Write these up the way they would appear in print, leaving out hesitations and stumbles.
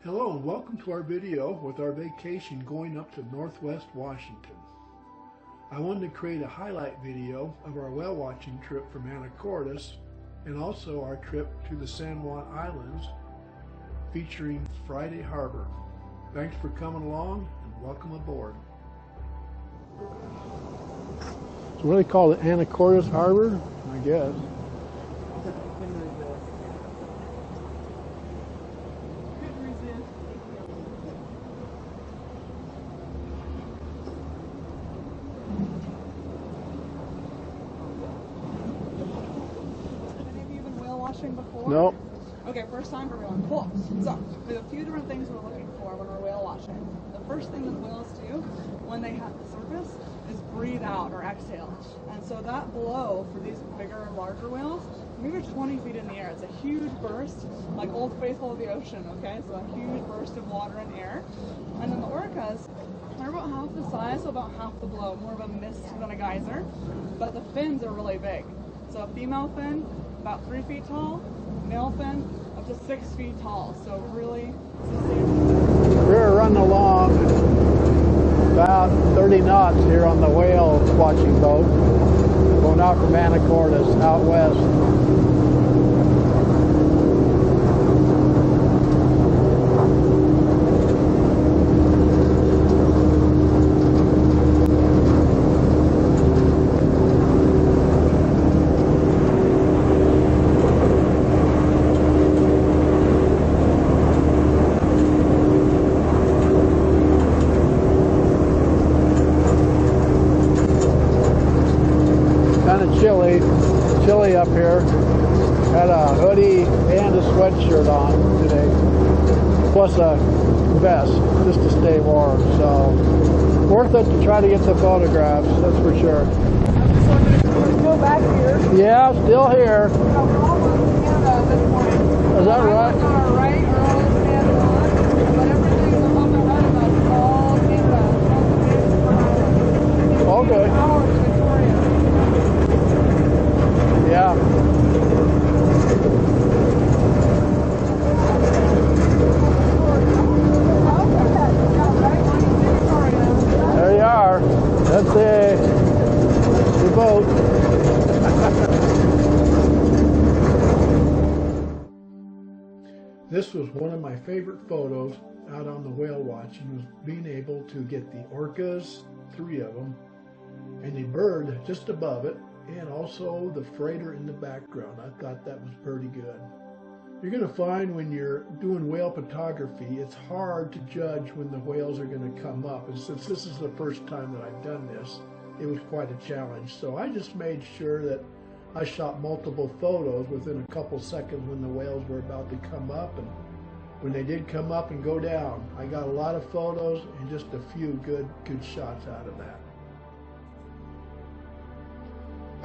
Hello and welcome to our video with our vacation going up to Northwest Washington. I wanted to create a highlight video of our whale watching trip from Anacortes and also our trip to the San Juan Islands featuring Friday Harbor. Thanks for coming along and welcome aboard. So what do they call it? Anacortes Harbor, I guess. Before? Nope. Okay, first time for everyone. Cool. So, there's a few different things we're looking for when we're whale watching. The first thing that whales do when they hit the surface is breathe out or exhale. And so that blow for these bigger, larger whales, maybe 20 feet in the air. It's a huge burst, like Old Faithful of the ocean, okay? So a huge burst of water and air. And then the orcas, they're about half the size, so about half the blow, more of a mist than a geyser. But the fins are really big. So a female fin, about 3 feet tall, male fin up to 6 feet tall, so really substantial. We're running along about 30 knots here on the whale watching boat, going out from Anacortes out west. Chilly up here. Had a hoodie and a sweatshirt on today, plus a vest just to stay warm. So worth it to try to get the photographs, that's for sure. We're still back here. Yeah, still here. We're almost in Canada this morning. Is that right? On our right are all the Canada, but everything on the right of us is all Canada. Okay. Hours Victoria. Yeah. There you are. That's the boat. This was one of my favorite photos out on the whale watching, was being able to get the orcas, 3 of them, and the bird just above it, and also the freighter in the background. I thought that was pretty good. You're going to find when you're doing whale photography, it's hard to judge when the whales are going to come up. And since this is the first time that I've done this, it was quite a challenge. So I just made sure that I shot multiple photos within a couple seconds when the whales were about to come up. And when they did come up and go down, I got a lot of photos and just a few good shots out of that.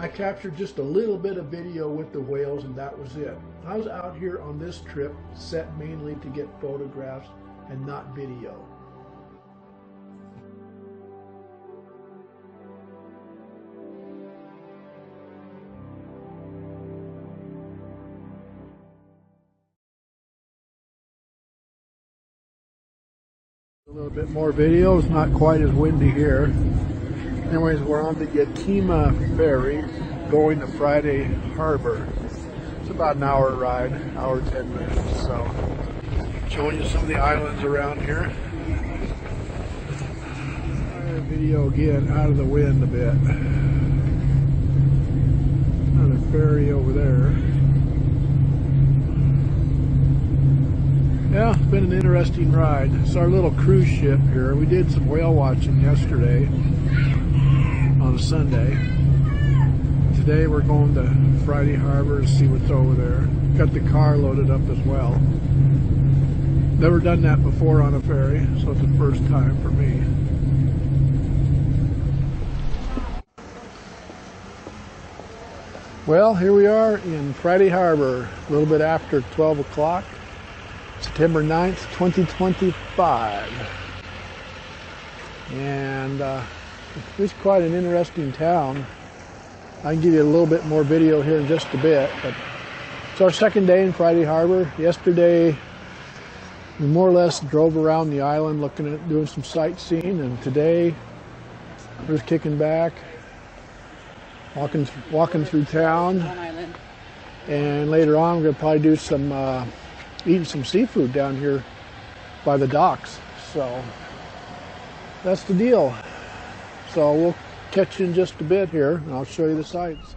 I captured just a little bit of video with the whales and that was it. I was out here on this trip set mainly to get photographs and not video. A little bit more video, it's not quite as windy here. Anyways, we're on the Yakima ferry going to Friday Harbor. It's about an hour ride, hour 10 minutes. So, showing you some of the islands around here. Video again, out of the wind a bit. Another ferry over there. Yeah, it's been an interesting ride. It's our little cruise ship here. We did some whale watching yesterday on a Sunday. Today we're going to Friday Harbor to see what's over there. Got the car loaded up as well. Never done that before on a ferry, so it's the first time for me. Well, here we are in Friday Harbor, a little bit after 12 o'clock, September 9th, 2025. And it's quite an interesting town. I can give you a little bit more video here in just a bit, but it's our second day in Friday Harbor. Yesterday We more or less drove around the island looking at doing some sightseeing, and today we're just kicking back, walking through town. San Juan Island. And later on we're going to probably do some eating some seafood down here by the docks. So that's the deal. So we'll catch you in just a bit here, and I'll show you the sights.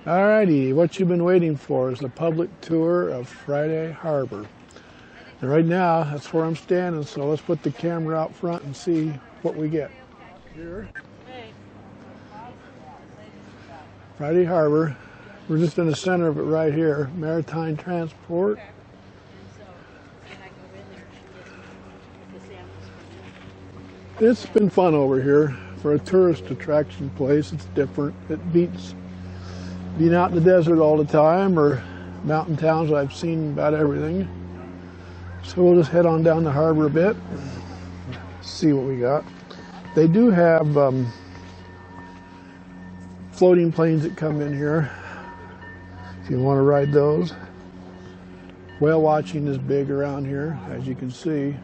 Alrighty, what you've been waiting for is the public tour of Friday Harbor. And right now, that's where I'm standing, so let's put the camera out front and see what we get. Here, Friday Harbor. We're just in the center of it right here. Maritime transport. It's been fun over here. For a tourist attraction place, it's different. It beats being out in the desert all the time, or mountain towns. I've seen about everything. So we'll just head on down the harbor a bit, see what we got. They do have floating planes that come in here if you want to ride those. Whale watching is big around here, as you can see.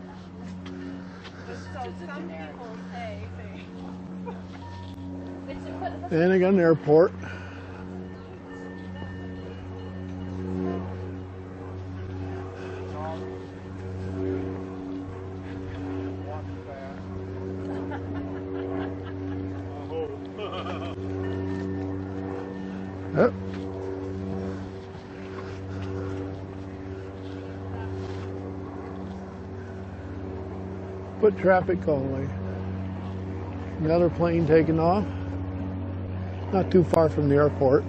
And they got an airport. Yep. Foot traffic only. Another plane taking off. Not too far from the airport.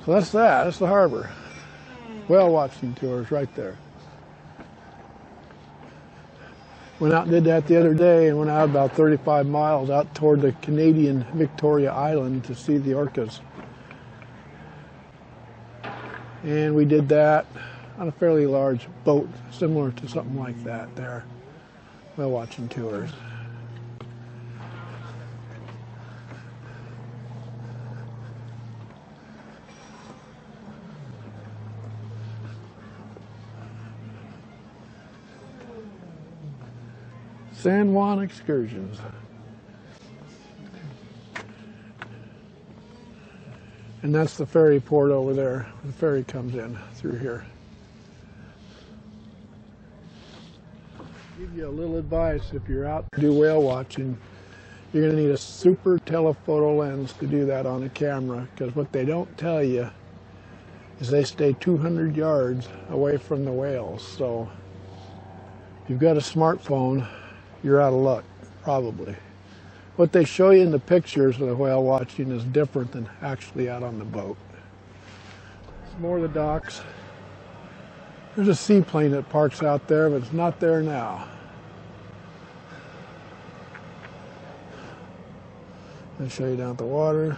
So that's that. That's the harbor. Whale watching tours right there. Went out and did that the other day, and went out about 35 miles out toward the Canadian Victoria Island to see the orcas. And we did that on a fairly large boat, similar to something like that there. Whale watching tours. San Juan excursions. And that's the ferry port over there. The ferry comes in through here. Give you a little advice: if you're out to do whale watching, you're going to need a super telephoto lens to do that on a camera, because what they don't tell you is they stay 200 yards away from the whales. So if you've got a smartphone, you're out of luck, probably. What they show you in the pictures of the whale watching is different than actually out on the boat. Some more of the docks. There's a seaplane that parks out there, but it's not there now. I'll show you down at the water.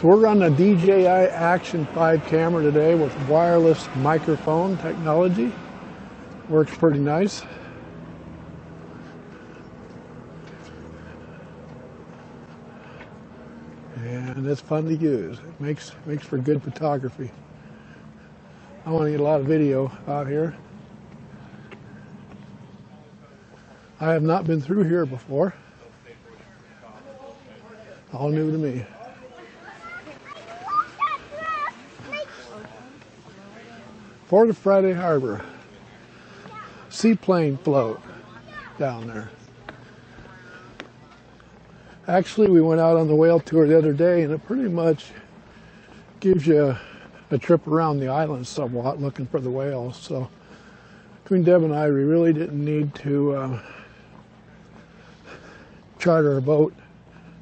So we're on the DJI Action 5 camera today with wireless microphone technology. Works pretty nice. And it's fun to use. It makes for good photography. I want to get a lot of video out here. I have not been through here before. All new to me. Port of Friday Harbor. Seaplane float down there. Actually, we went out on the whale tour the other day, and it pretty much gives you a trip around the island somewhat, looking for the whales. So between Deb and I, we really didn't need to charter a boat,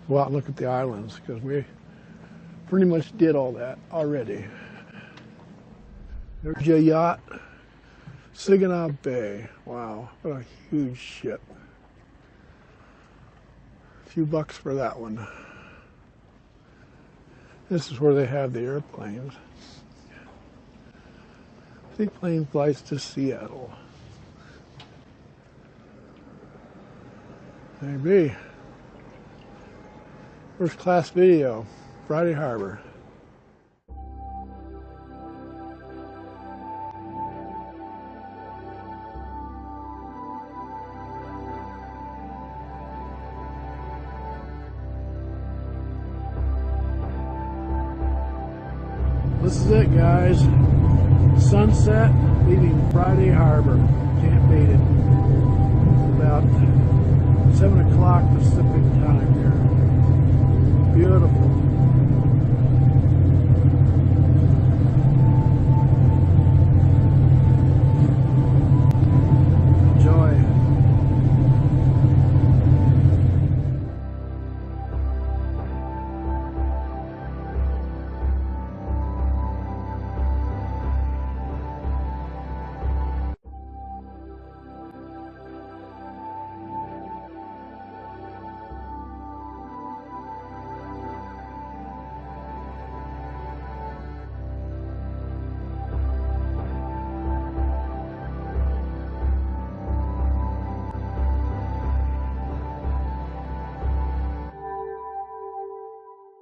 go out and look at the islands, because we pretty much did all that already. There's your yacht, Saginaw Bay. Wow, what a huge ship. A few bucks for that one. This is where they have the airplanes. Seaplane flights to Seattle. Maybe. First class video, Friday Harbor. This is it, guys. Sunset, leaving Friday Harbor. Can't beat it. It's about 7 o'clock Pacific time here. Beautiful.